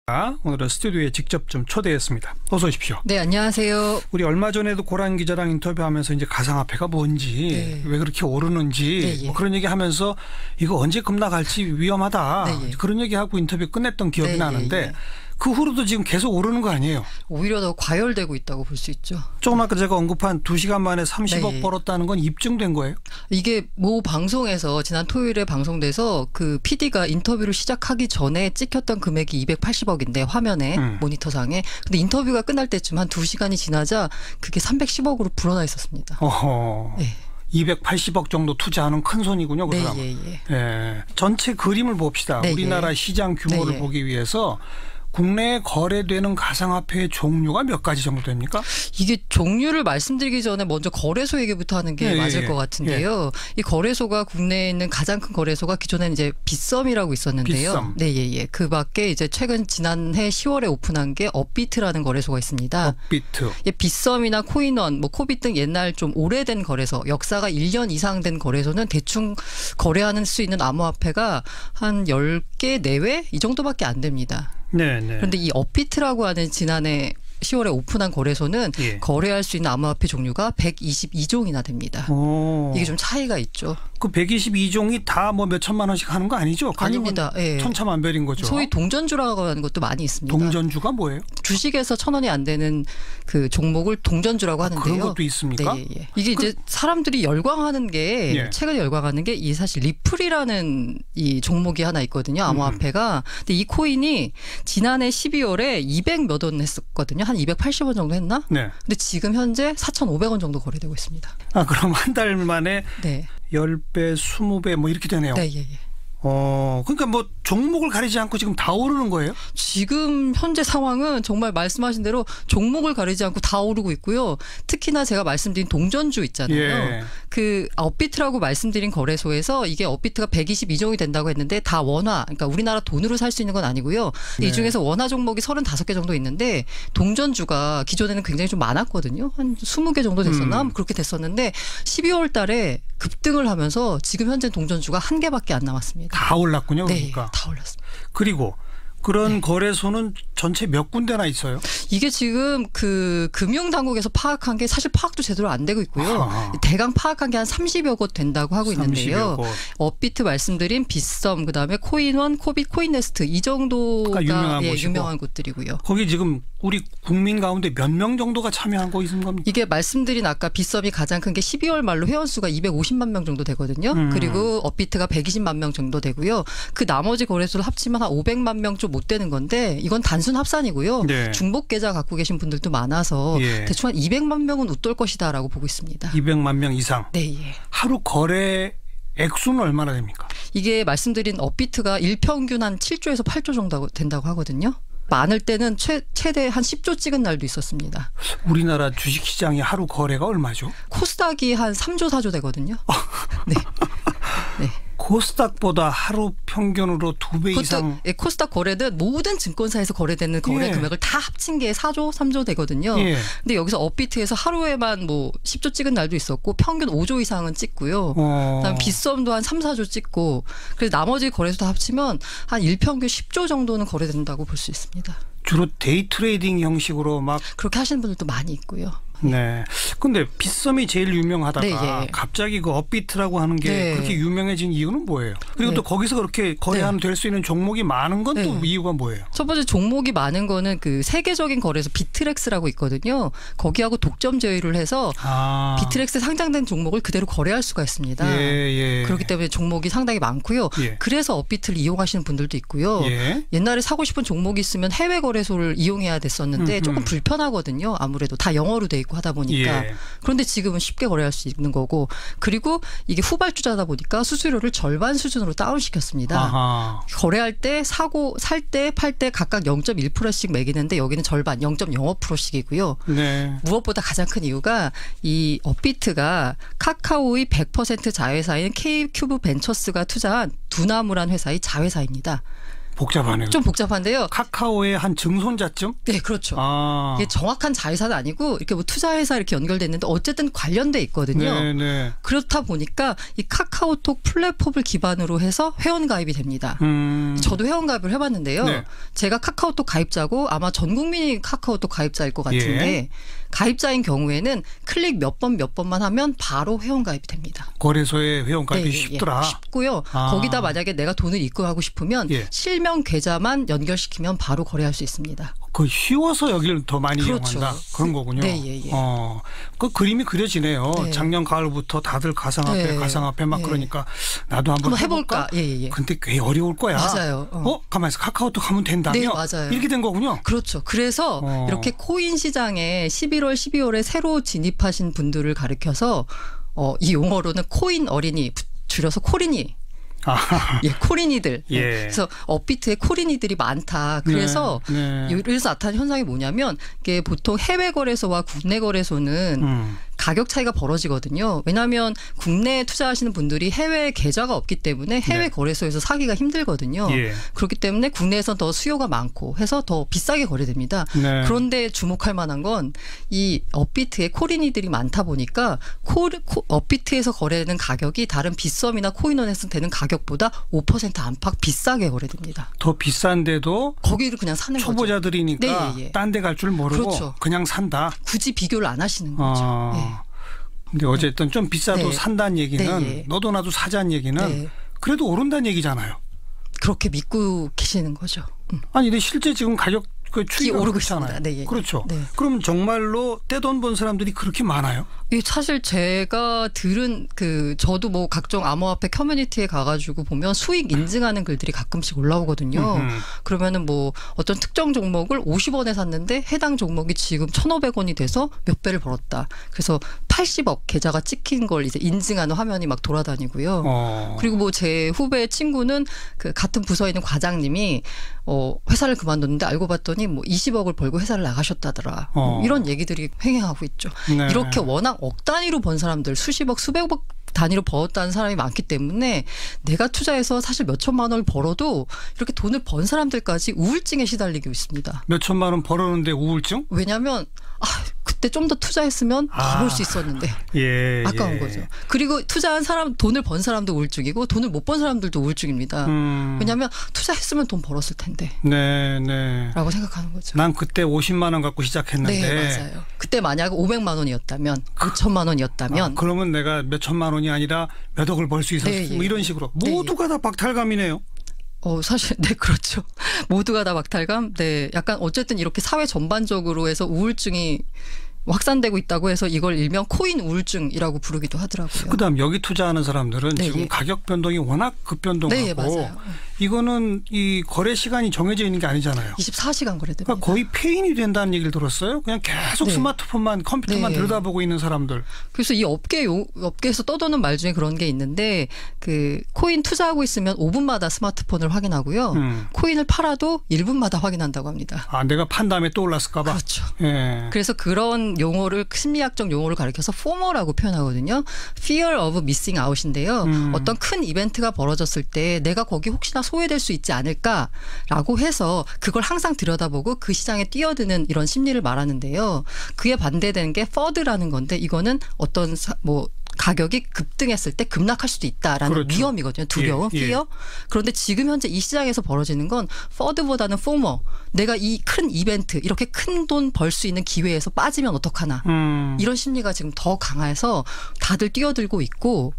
오늘은 스튜디오에 직접 좀 초대했습니다. 어서 오십시오. 네, 안녕하세요. 우리 얼마 전에도 고란 기자랑 인터뷰하면서 이제 가상화폐가 뭔지, 왜 그렇게 오르는지 뭐 그런 얘기하면서 이거 언제 급락할지 위험하다 그런 얘기하고 인터뷰 끝냈던 기억이 나는데 그 후로도 지금 계속 오르는 거 아니에요? 오히려 더 과열되고 있다고 볼 수 있죠. 조금 아까 제가 언급한 2시간 만에 30억 벌었다는 건 입증된 거예요? 이게 모 방송에서 지난 토요일에 방송돼서 그 PD가 인터뷰를 시작하기 전에 찍혔던 금액이 280억인데 화면에 모니터상에. 근데 인터뷰가 끝날 때쯤 한 2시간이 지나자 그게 310억으로 불어나 있었습니다. 어허. 네. 280억 정도 투자하는 큰 손이군요. 그 사람. 예. 전체 그림을 봅시다. 우리나라 시장 규모를 보기 위해서 국내에 거래되는 가상화폐의 종류가 몇 가지 정도 됩니까? 이게 종류를 말씀드리기 전에 먼저 거래소 얘기부터 하는 게 맞을 것 같은데요. 이 거래소가 국내에 있는 가장 큰 거래소가 기존에는 이제 빗썸이라고 있었는데요. 빗썸. 그 밖에 이제 최근 지난해 10월에 오픈한 게 업비트라는 거래소가 있습니다. 업비트. 빗썸이나 코인원, 뭐 코빗 등 옛날 좀 오래된 거래소, 역사가 1년 이상 된 거래소는 대충 거래하는 수 있는 암호화폐가 한 10개 내외 이 정도밖에 안 됩니다. 그런데 이 업비트라고 하는 지난해 10월에 오픈한 거래소는 거래할 수 있는 암호화폐 종류가 122종이나 됩니다. 이게 좀 차이가 있죠. 그 122종이 다 뭐 몇 천만 원씩 하는 거 아니죠? 아닙니다. 천차만별인 거죠. 소위 동전주라고 하는 것도 많이 있습니다. 동전주가 뭐예요? 주식에서 1,000원이 안 되는 그 종목을 동전주라고 하는데요. 그런 것도 있습니까? 이게 이제 사람들이 열광하는 게 최근 열광하는 게 이 사실 리플이라는 이 종목이 하나 있거든요. 암호화폐가. 근데 이 코인이 지난해 12월에 200 몇 원 했었거든요. 한 280원 정도 했나? 근데 지금 현재 4,500원 정도 거래되고 있습니다. 그럼 한 달 만에 10배, 20배 뭐 이렇게 되네요. 그러니까 뭐 종목을 가리지 않고 지금 다 오르는 거예요? 지금 현재 상황은 정말 말씀하신 대로 종목을 가리지 않고 다 오르고 있고요. 특히나 제가 말씀드린 동전주 있잖아요. 그 업비트라고 말씀드린 거래소에서 이게 업비트가 122종이 된다고 했는데 다 원화, 그러니까 우리나라 돈으로 살 수 있는 건 아니고요. 이 중에서 원화 종목이 35개 정도 있는데 동전주가 기존에는 굉장히 좀 많았거든요. 한 20개 정도 됐었나? 그렇게 됐었는데 12월 달에 급등을 하면서 지금 현재 동전주가 1개밖에 안 남았습니다. 다 올랐군요. 그러니까. 다 올랐습니다. 그리고 그런 거래소는 전체 몇 군데나 있어요? 이게 지금 그 금융당국에서 파악한 게 사실 파악도 제대로 안 되고 있고요. 대강 파악한 게 한 30여 곳 된다고 하고 있는데요. 업비트 말씀드린 빗썸, 그다음에 코인원, 코빗, 코인네스트 이 정도가 유명한 곳들이고요. 거기 지금 우리 국민 가운데 몇 명 정도가 참여한 거 있는 겁니까? 이게 말씀드린 아까 빗썸이 가장 큰 게 12월 말로 회원수가 250만 명 정도 되거든요. 그리고 업비트가 120만 명 정도 되고요. 그 나머지 거래소를 합치면 한 500만 명 좀 못 되는 건데 이건 단순 합산이고요. 중복 계좌 갖고 계신 분들도 많아서 대충 한 200만 명은 웃돌 것이다라고 보고 있습니다. 200만 명 이상? 하루 거래 액수는 얼마나 됩니까? 이게 말씀드린 업비트가 일평균 한 7조에서 8조 정도 된다고 하거든요. 많을 때는 최대 한 10조 찍은 날도 있었습니다. 우리나라 주식시장이 하루 거래가 얼마죠? 코스닥이 한 3조 4조 되거든요. 코스닥보다 하루 평균으로 2배 이상. 코스닥 거래는 모든 증권사에서 거래되는 거래 금액을 다 합친 게 4조, 3조 되거든요. 근데 여기서 업비트에서 하루에만 뭐 10조 찍은 날도 있었고 평균 5조 이상은 찍고요. 그다음에 빗썸도 한 3, 4조 찍고 그래서 나머지 거래소 다 합치면 한 일평균 10조 정도는 거래된다고 볼 수 있습니다. 주로 데이 트레이딩 형식으로 막 그렇게 하시는 분들도 많이 있고요. 근데 빗썸이 제일 유명하다가 갑자기 그 업비트라고 하는 게 그렇게 유명해진 이유는 뭐예요? 그리고 또 거기서 그렇게 거래하는 될 수 있는 종목이 많은 건 또 이유가 뭐예요? 첫 번째 종목이 많은 거는 그 세계적인 거래소 비트렉스라고 있거든요. 거기하고 독점 제휴를 해서 비트렉스에 상장된 종목을 그대로 거래할 수가 있습니다. 그렇기 때문에 종목이 상당히 많고요. 그래서 업비트를 이용하시는 분들도 있고요. 옛날에 사고 싶은 종목이 있으면 해외 거래소를 이용해야 됐었는데 조금 불편하거든요. 아무래도 다 영어로 돼 있고 하다 보니까. 그런데 지금은 쉽게 거래할 수 있는 거고 그리고 이게 후발주자다 보니까 수수료를 절반 수준으로 다운시켰습니다. 거래할 때 사고 살 때 팔 때 각각 0.1%씩 매기는데 여기는 절반 0.05%씩이고요. 무엇보다 가장 큰 이유가 이 업비트가 카카오의 100% 자회사인 K큐브 벤처스가 투자한 두나무란 회사의 자회사입니다. 복잡하네요. 좀 복잡한데요. 카카오의 한 증손자쯤? 네, 그렇죠. 이게 정확한 자회사는 아니고 이렇게 뭐 투자회사 이렇게 연결됐는데 어쨌든 관련돼 있거든요. 네. 그렇다 보니까 이 카카오톡 플랫폼을 기반으로 해서 회원가입이 됩니다. 저도 회원가입을 해봤는데요. 네. 제가 카카오톡 가입자고 아마 전 국민이 카카오톡 가입자일 것 같은데 예. 가입자인 경우에는 클릭 몇 번만 하면 바로 회원가입이 됩니다. 거래소에 회원가입이 쉽더라. 쉽고요. 거기다 만약에 내가 돈을 입금하고 싶으면 실명 계좌만 연결시키면 바로 거래할 수 있습니다. 그 쉬워서 여기를 더 많이 이용한다. 그런 거군요. 네, 그 그림이 그려지네요. 네. 작년 가을부터 다들 가상화폐 막 그러니까 나도 한번 해볼까? 근데 꽤 어려울 거야. 맞아요. 가만히 있어. 카카오톡 하면 된다며? 네, 맞아요. 이렇게 된 거군요. 그렇죠. 그래서 이렇게 코인 시장에 11월, 12월에 새로 진입하신 분들을 가리켜서 이 용어로는 코인 어린이, 줄여서 코린이. 코린이들. 그래서 업비트에 코린이들이 많다. 그래서 여기서 나타나는 현상이 뭐냐면 이게 보통 해외 거래소와 국내 거래소는 가격 차이가 벌어지거든요. 왜냐하면 국내에 투자하시는 분들이 해외 계좌가 없기 때문에 해외 거래소에서 사기가 힘들거든요. 그렇기 때문에 국내에서는 더 수요가 많고 해서 더 비싸게 거래됩니다. 그런데 주목할 만한 건 이 업비트에 코린이들이 많다 보니까 업비트에서 거래되는 가격이 다른 빗썸이나 코인원에서 되는 가격보다 5% 안팎 비싸게 거래됩니다. 더 비싼데도 거기를 그냥 사는 거죠. 초보자들이니까 딴 데 갈 줄 모르고 그냥 산다. 굳이 비교를 안 하시는 거죠. 근데 어쨌든 좀 비싸도 산다는 얘기는 너도 나도 사자는 얘기는 그래도 오른다는 얘기잖아요. 그렇게 믿고 계시는 거죠. 아니 근데 실제 지금 가격 추이가 오르고 있잖아요. 그렇죠. 그럼 정말로 떼돈 번 사람들이 그렇게 많아요? 사실 제가 들은 저도 뭐 각종 암호화폐 커뮤니티에 가가지고 보면 수익 인증하는 글들이 가끔씩 올라오거든요. 그러면은 뭐 어떤 특정 종목을 50원에 샀는데 해당 종목이 지금 1,500원이 돼서 몇 배를 벌었다. 그래서 80억 계좌가 찍힌 걸 이제 인증하는 화면이 막 돌아다니고요. 그리고 뭐 제 후배 친구는 그 같은 부서에 있는 과장님이 회사를 그만뒀는데 알고 봤더니 뭐 20억을 벌고 회사를 나가셨다더라. 이런 얘기들이 횡행하고 있죠. 이렇게 워낙 억 단위로 번 사람들, 수십억, 수백억 단위로 벌었다는 사람이 많기 때문에 내가 투자해서 사실 몇 천만 원을 벌어도 이렇게 돈을 번 사람들까지 우울증에 시달리고 있습니다. 몇 천만 원 벌었는데 우울증? 왜냐하면 그때 좀 더 투자했으면 더 벌 수 있었는데 아까운 거죠. 그리고 투자한 사람, 돈을 번 사람도 우울증이고 돈을 못 번 사람들도 우울증입니다. 왜냐하면 투자했으면 돈 벌었을 텐데 라고 생각하는 거죠. 난 그때 50만 원 갖고 시작했는데 맞아요. 그때 만약 500만 원이었다면 5천만 원이었다면 그러면 내가 몇 천만 원이 아니라 몇 억을 벌 수 있었을 뭐 이런 식으로 모두가 다 박탈감이네요. 사실 그렇죠. 모두가 다 박탈감. 약간 어쨌든 이렇게 사회 전반적으로 해서 우울증이 확산되고 있다고 해서 이걸 일명 코인 우울증이라고 부르기도 하더라고요. 그다음 여기 투자하는 사람들은 지금 가격 변동이 워낙 급변동하고 이거는 이 거래 시간이 정해져 있는 게 아니잖아요. 24시간 거래됩니다. 그러니까 거의 폐인이 된다는 얘기를 들었어요. 그냥 계속 스마트폰만 컴퓨터만 들여다보고 있는 사람들. 그래서 이 업계에서 떠도는 말 중에 그런 게 있는데 그 코인 투자하고 있으면 5분마다 스마트폰을 확인하고요. 코인을 팔아도 1분마다 확인한다고 합니다. 내가 판 다음에 또 올랐을까 봐. 그렇죠. 그래서 그런 용어를 심리학적 용어를 가리켜서 FOMO라고 표현하거든요. Fear of Missing Out인데요. 어떤 큰 이벤트가 벌어졌을 때 내가 거기 혹시나 소외될 수 있지 않을까라고 해서 그걸 항상 들여다보고 그 시장에 뛰어드는 이런 심리를 말하는데요. 그에 반대되는 게 FUD라는 건데 이거는 어떤 가격이 급등했을 때 급락할 수도 있다라는 위험이거든요. 두려움, fear. 그런데 지금 현재 이 시장에서 벌어지는 건 FUD보다는 FOMO. 내가 이 큰 이벤트, 이렇게 큰 돈 벌 수 있는 기회에서 빠지면 어떡하나. 이런 심리가 지금 더 강해서 다들 뛰어들고 있고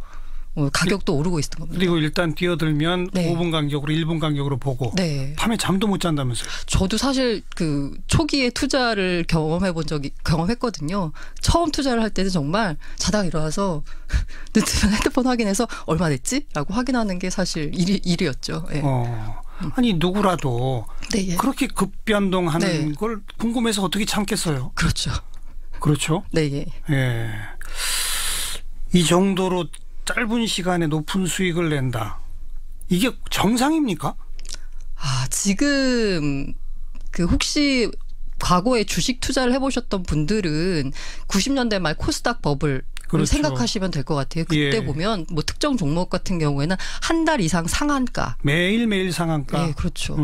가격도 오르고 있는 겁니다. 그리고 일단 뛰어들면 5분 간격으로 1분 간격으로 보고 밤에 잠도 못 잔다면서요. 저도 사실 그 초기에 투자를 경험했거든요. 처음 투자를 할 때는 정말 자다가 일어나서 핸드폰 확인해서 얼마 됐지? 라고 확인하는 게 사실 일이었죠. 아니 누구라도 그렇게 급변동하는 걸 궁금해서 어떻게 참겠어요? 그렇죠. 이 정도로 짧은 시간에 높은 수익을 낸다. 이게 정상입니까? 지금 혹시 과거에 주식 투자를 해보셨던 분들은 90년대 말 코스닥 버블 그렇죠. 생각하시면 될 것 같아요. 그때 보면 뭐 특정 종목 같은 경우에는 한 달 이상 상한가. 매일매일 상한가. 네, 그렇죠.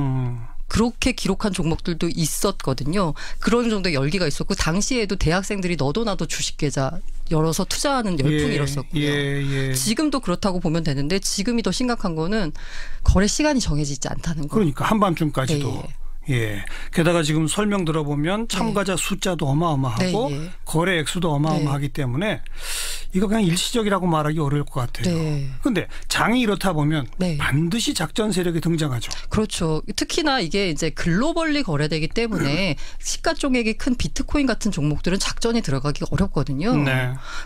그렇게 기록한 종목들도 있었거든요. 그런 정도의 열기가 있었고 당시에도 대학생들이 너도 나도 주식 계좌 열어서 투자하는 열풍이 일었었고요. 지금도 그렇다고 보면 되는데 지금이 더 심각한 거는 거래 시간이 정해지지 않다는 거. 그러니까 한밤중까지도. 예. 게다가 지금 설명 들어보면 참가자 숫자도 어마어마하고 거래 액수도 어마어마하기 때문에 이거 그냥 일시적이라고 말하기 어려울 것 같아요. 그런데 장이 이렇다 보면 반드시 작전 세력이 등장하죠. 그렇죠. 특히나 이게 이제 글로벌리 거래되기 때문에 시가총액이 큰 비트코인 같은 종목들은 작전이 들어가기 어렵거든요.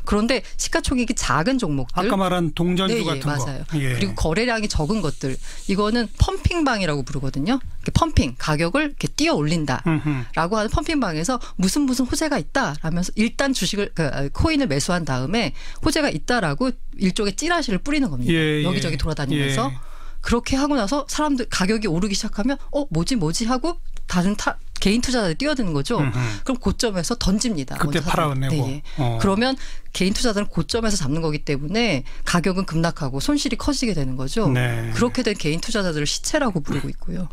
그런데 시가총액이 작은 종목들. 아까 말한 동전주 같은 거. 맞아요. 그리고 거래량이 적은 것들. 이거는 펌핑방이라고 부르거든요. 펌핑, 가격을 이렇게 띄어 올린다라고 하는 펌핑방에서 무슨 호재가 있다라면서 일단 주식을 코인을 매수한 다음에 호재가 있다라고 일종의 찌라시를 뿌리는 겁니다. 여기저기 돌아다니면서 그렇게 하고 나서 사람들 가격이 오르기 시작하면 뭐지 하고 다른 개인 투자자들이 뛰어드는 거죠. 그럼 고점에서 던집니다. 그때 팔아내고. 그러면 개인 투자자들은 고점에서 잡는 거기 때문에 가격은 급락하고 손실이 커지게 되는 거죠. 그렇게 된 개인 투자자들을 시체라고 부르고 있고요.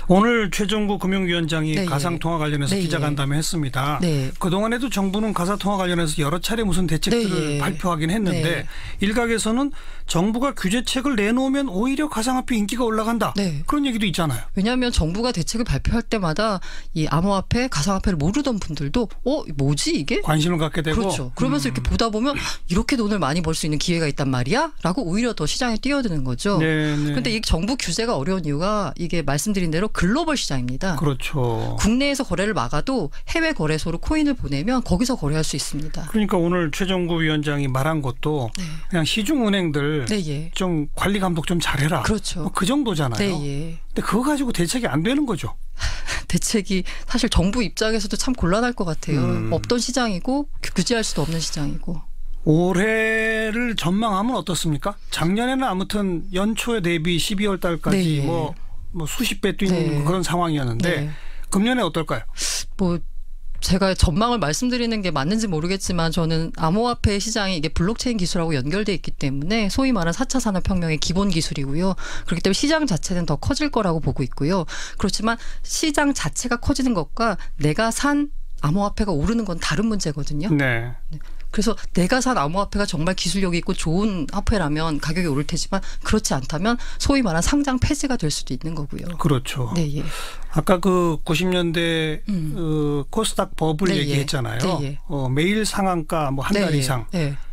오늘 최종구 금융위원장이 가상통화 관련해서 기자간담회 했습니다. 그동안에도 정부는 가상통화 관련해서 여러 차례 무슨 대책들을 발표하긴 했는데 일각에서는 정부가 규제책을 내놓으면 오히려 가상화폐 인기가 올라간다. 그런 얘기도 있잖아요. 왜냐하면 정부가 대책을 발표할 때마다 이 암호화폐, 가상화폐를 모르던 분들도 뭐지 이게? 관심을 갖게 되고. 그렇죠. 그러면서 이렇게 보다 보면 이렇게 돈을 많이 벌 수 있는 기회가 있단 말이야? 라고 오히려 더 시장에 뛰어드는 거죠. 그런데 이 정부 규제가 어려운 이유가 이게 말씀드린 대로 글로벌 시장입니다. 그렇죠. 국내에서 거래를 막아도 해외 거래소로 코인을 보내면 거기서 거래할 수 있습니다. 그러니까 오늘 최종구 위원장이 말한 것도 그냥 시중은행들 좀 관리 감독 좀 잘해라. 그렇죠. 그 정도잖아요. 근데 그거 가지고 대책이 안 되는 거죠. 대책이 사실 정부 입장에서도 참 곤란할 것 같아요. 없던 시장이고 규제할 수도 없는 시장이고. 올해를 전망하면 어떻습니까? 작년에는 아무튼 연초에 대비 12월 달까지 뭐 수십 배 뛰는 그런 상황이었는데 금년에 어떨까요? 제가 전망을 말씀드리는 게 맞는지 모르겠지만 저는 암호화폐 시장이 이게 블록체인 기술하고 연결돼 있기 때문에 소위 말하는 4차 산업혁명의 기본 기술이고요. 그렇기 때문에 시장 자체는 더 커질 거라고 보고 있고요. 그렇지만 시장 자체가 커지는 것과 내가 산 암호화폐가 오르는 건 다른 문제거든요. 그래서 내가 산 암호화폐가 정말 기술력이 있고 좋은 화폐라면 가격이 오를 테지만 그렇지 않다면 소위 말하는 상장 폐지가 될 수도 있는 거고요. 그렇죠. 아까 그 90년대 코스닥 버블 얘기했잖아요. 매일 상한가 뭐 한 달 이상.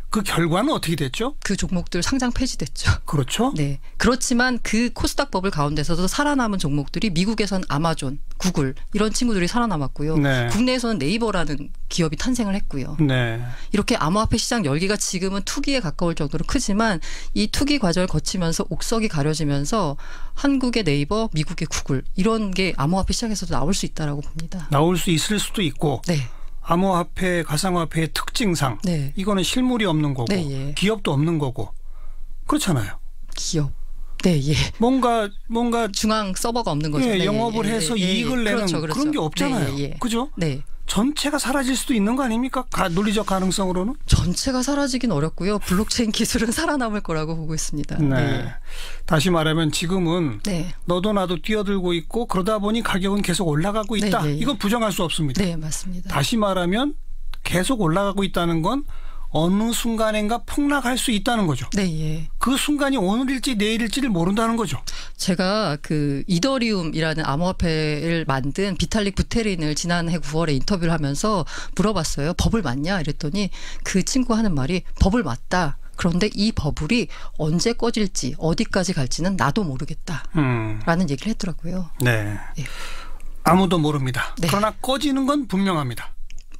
그 결과는 어떻게 됐죠? 그 종목들 상장 폐지됐죠. 그렇죠. 그렇지만 그 코스닥 버블 가운데서도 살아남은 종목들이 미국에서는 아마존, 구글 이런 친구들이 살아남았고요. 국내에서는 네이버라는 기업이 탄생을 했고요. 이렇게 암호화폐 시장 열기가 지금은 투기에 가까울 정도로 크지만 이 투기 과정을 거치면서 옥석이 가려지면서 한국의 네이버, 미국의 구글 이런 게 암호화폐 시장에서도 나올 수 있다라고 봅니다. 나올 수 있을 수도 있고. 암호화폐, 가상화폐의 특징상 이거는 실물이 없는 거고 기업도 없는 거고 그렇잖아요. 기업. 뭔가 중앙 서버가 없는 거죠. 영업을 해서 이익을 내는 그런 게 없잖아요. 그죠? 전체가 사라질 수도 있는 거 아닙니까? 논리적 가능성으로는? 전체가 사라지긴 어렵고요. 블록체인 기술은 살아남을 거라고 보고 있습니다. 다시 말하면 지금은 너도 나도 뛰어들고 있고 그러다 보니 가격은 계속 올라가고 있다. 이건 부정할 수 없습니다. 맞습니다. 다시 말하면 계속 올라가고 있다는 건 어느 순간인가 폭락할 수 있다는 거죠. 그 순간이 오늘일지 내일일지를 모른다는 거죠. 제가 그 이더리움이라는 암호화폐를 만든 비탈릭 부테린을 지난해 9월에 인터뷰를 하면서 물어봤어요. 버블 맞냐? 이랬더니 그 친구가 하는 말이 버블 맞다. 그런데 이 버블이 언제 꺼질지 어디까지 갈지는 나도 모르겠다. 라는 얘기를 했더라고요. 아무도 모릅니다. 그러나 꺼지는 건 분명합니다.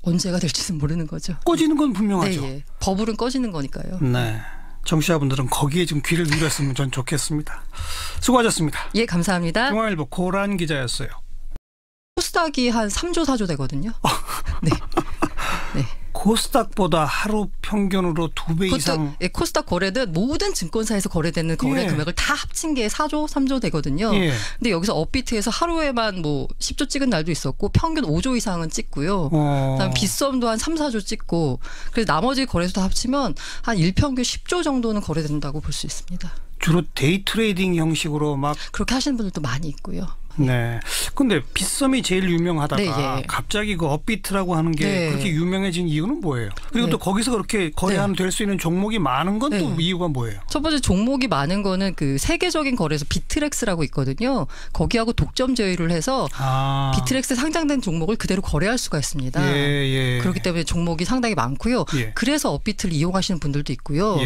언제가 될지는 모르는 거죠. 꺼지는 건 분명하죠. 버블은 꺼지는 거니까요. 청취자분들은 거기에 좀 귀를 기울였으면 전 좋겠습니다. 수고하셨습니다. 감사합니다. 중앙일보 고란 기자였어요. 코스닥이 한 3조 4조 되거든요. 코스닥보다 하루 평균으로 2배 이상. 예, 코스닥 거래는 모든 증권사에서 거래되는 거래 금액을 다 합친 게 4조, 3조 되거든요. 근데 여기서 업비트에서 하루에만 뭐 10조 찍은 날도 있었고 평균 5조 이상은 찍고요. 그다음에 빗썸도 한 3, 4조 찍고 그래서 나머지 거래소 다 합치면 한 일평균 10조 정도는 거래된다고 볼 수 있습니다. 주로 데이 트레이딩 형식으로 막 그렇게 하시는 분들도 많이 있고요. 네. 근데 빗썸이 제일 유명하다가 네, 예. 갑자기 그 업비트라고 하는 게 네. 그렇게 유명해진 이유는 뭐예요? 그리고 또 거기서 그렇게 거래하는 될 수 있는 종목이 많은 건 또 이유가 뭐예요? 첫 번째 종목이 많은 거는 그 세계적인 거래소 비트렉스라고 있거든요. 거기하고 독점 제휴를 해서 비트렉스 상장된 종목을 그대로 거래할 수가 있습니다. 그렇기 때문에 종목이 상당히 많고요. 그래서 업비트를 이용하시는 분들도 있고요.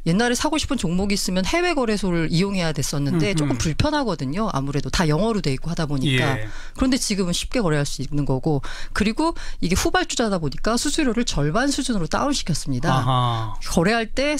옛날에 사고 싶은 종목이 있으면 해외 거래소를 이용해야 됐었는데 조금 불편하거든요. 아무래도 다 영어로 돼 있고 하다 보니까. 그런데 지금은 쉽게 거래할 수 있는 거고 그리고 이게 후발주자다 보니까 수수료를 절반 수준으로 다운시켰습니다. 거래할 때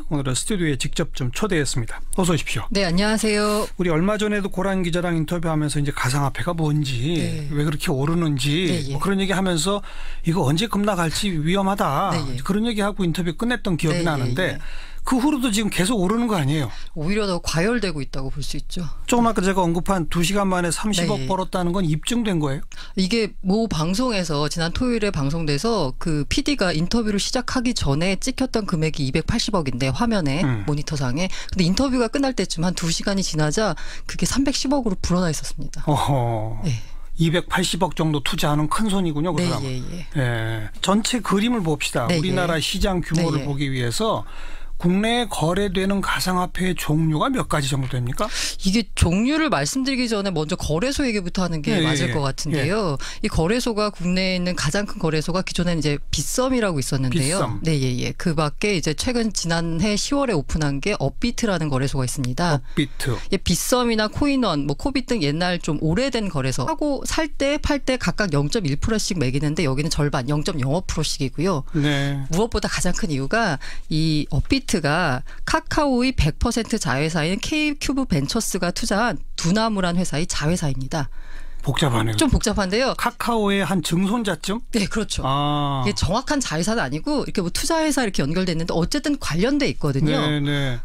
오늘은 스튜디오에 직접 좀 초대했습니다. 어서 오십시오. 네, 안녕하세요. 우리 얼마 전에도 고란 기자랑 인터뷰하면서 이제 가상화폐가 뭔지 왜 그렇게 오르는지 뭐 그런 얘기하면서 이거 언제 급락할지 위험하다 그런 얘기하고 인터뷰 끝냈던 기억이 나는데 그 후로도 지금 계속 오르는 거 아니에요? 오히려 더 과열되고 있다고 볼 수 있죠. 조금 아까 제가 언급한 2시간 만에 30억 벌었다는 건 입증된 거예요? 이게 모 방송에서 지난 토요일에 방송돼서 그 PD가 인터뷰를 시작하기 전에 찍혔던 금액이 280억인데 화면에 모니터상에. 근데 인터뷰가 끝날 때쯤 한 2시간이 지나자 그게 310억으로 불어나 있었습니다. 280억 정도 투자하는 큰 손이군요. 그 사람. 전체 그림을 봅시다. 우리나라 시장 규모를 보기 위해서 국내에 거래되는 가상화폐의 종류가 몇 가지 정도 됩니까? 이게 종류를 말씀드리기 전에 먼저 거래소 얘기부터 하는 게 맞을 것 같은데요. 이 거래소가 국내에 있는 가장 큰 거래소가 기존에는 이제 빗썸이라고 있었는데요. 빗썸. 그 밖에 이제 최근 지난해 10월에 오픈한 게 업비트라는 거래소가 있습니다. 업비트. 빗썸이나 코인원, 뭐 코빗 등 옛날 좀 오래된 거래소. 하고 살 때 팔 때 각각 0.1%씩 매기는데 여기는 절반 0.05%씩이고요. 무엇보다 가장 큰 이유가 이 업비트 가 카카오의 100% 자회사인 K큐브 벤처스가 투자한 두나무란 회사의 자회사입니다. 복잡하네요. 좀 복잡한데요. 카카오의 한 증손자쯤? 네, 그렇죠. 이게 정확한 자회사는 아니고 이렇게 뭐 투자회사 이렇게 연결됐는데 어쨌든 관련돼 있거든요.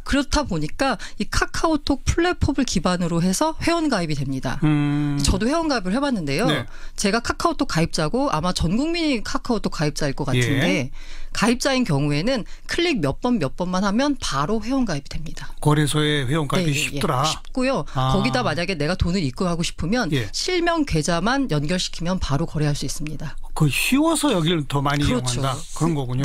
그렇다 보니까 이 카카오톡 플랫폼을 기반으로 해서 회원가입이 됩니다. 저도 회원가입을 해봤는데요. 제가 카카오톡 가입자고 아마 전 국민이 카카오톡 가입자일 것 같은데 가입자인 경우에는 클릭 몇 번만 하면 바로 회원가입이 됩니다. 거래소에 회원가입이 쉽더라. 쉽고요. 거기다 만약에 내가 돈을 입금하고 싶으면 실명 계좌만 연결시키면 바로 거래할 수 있습니다. 그 쉬워서 여기를 더 많이 이용한다. 그런 거군요.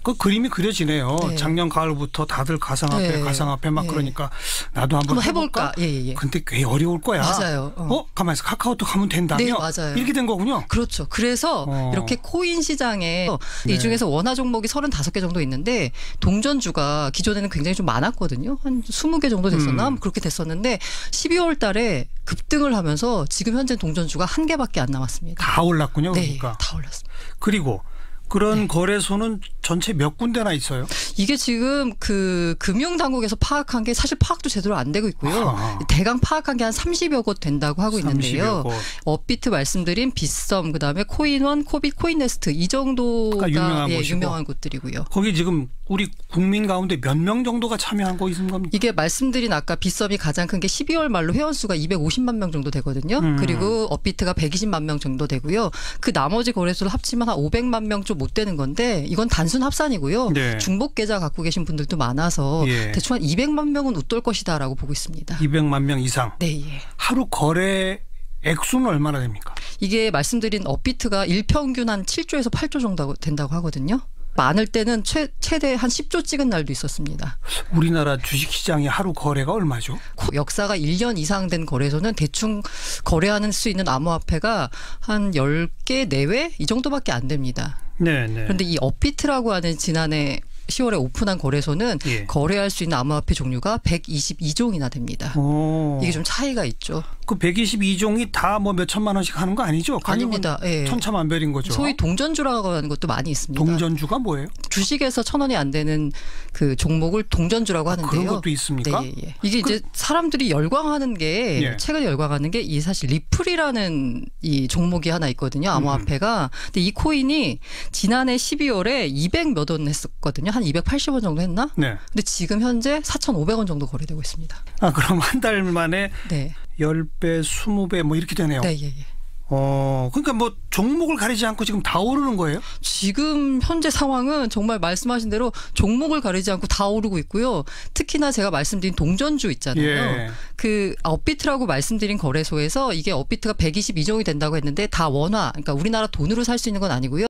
그 그림이 그려지네요. 작년 가을부터 다들 가상화폐 막 그러니까 나도 한번 해볼까? 근데 꽤 어려울 거야. 맞아요. 가만히 있어. 카카오톡 하면 된다며? 맞아요. 이렇게 된 거군요. 그렇죠. 그래서 이렇게 코인 시장에 이 중에서 원화 종목이 35개 정도 있는데 동전주가 기존에는 굉장히 좀 많았거든요. 한 20개 정도 됐었나? 그렇게 됐었는데 12월 달에 급등을 하면서 지금 현재 동전주가 1개밖에 안 남았습니다. 다 올랐군요. 그러니까. 다 올랐습니다. 그리고 그런 거래소는 전체 몇 군데나 있어요? 이게 지금 그 금융당국에서 파악한 게 사실 파악도 제대로 안 되고 있고요. 대강 파악한 게 한 30여 곳 된다고 하고 있는데요. 업비트 말씀드린 빗썸, 그다음에 코인원, 코빗, 코인네스트 이 정도가 유명한 곳들이고요. 거기 지금 우리 국민 가운데 몇 명 정도가 참여한 거 있는 겁니까? 이게 말씀드린 아까 빗썸이 가장 큰 게 12월 말로 회원수가 250만 명 정도 되거든요. 그리고 업비트가 120만 명 정도 되고요. 그 나머지 거래소를 합치면 한 500만 명 좀 못 되는 건데 이건 단순 합산이고요. 중복 계좌 갖고 계신 분들도 많아서 대충 한 200만 명은 웃돌 것이다라고 보고 있습니다. 200만 명 이상? 하루 거래 액수는 얼마나 됩니까? 이게 말씀드린 업비트가 일평균 한 7조에서 8조 정도 된다고 하거든요. 많을 때는 최대 한 10조 찍은 날도 있었습니다. 우리나라 주식시장의 하루 거래가 얼마죠? 역사가 1년 이상 된 거래소는 대충 거래하는 수 있는 암호화폐가 한 10개 내외 이 정도밖에 안 됩니다. 그런데 이 업비트라고 하는 지난해 10월에 오픈한 거래소는 거래할 수 있는 암호화폐 종류가 122종이나 됩니다. 이게 좀 차이가 있죠. 그 122종이 다 뭐 몇 천만 원씩 하는 거 아니죠? 아닙니다. 예. 천차만별인 거죠. 소위 동전주라고 하는 것도 많이 있습니다. 동전주가 뭐예요? 주식에서 1,000원이 안 되는 그 종목을 동전주라고 하는데요. 그런 것도 있습니까? 네, 예. 이게 이제 사람들이 열광하는 게 예. 최근에 열광하는 게 이 사실 리플이라는 이 종목이 하나 있거든요. 암호화폐가. 근데 이 코인이 지난해 12월에 200 몇 원 했었거든요. 한 280원 정도 했나? 네. 근데 지금 현재 4,500원 정도 거래되고 있습니다. 아, 그럼 한 달 만에 네. 10배, 20배 뭐 이렇게 되네요. 네, 예, 예. 그러니까 뭐 종목을 가리지 않고 지금 다 오르는 거예요? 지금 현재 상황은 정말 말씀하신 대로 종목을 가리지 않고 다 오르고 있고요. 특히나 제가 말씀드린 동전주 있잖아요. 예. 그 업비트라고 말씀드린 거래소에서 이게 업비트가 122종이 된다고 했는데 다 원화, 그러니까 우리나라 돈으로 살 수 있는 건 아니고요.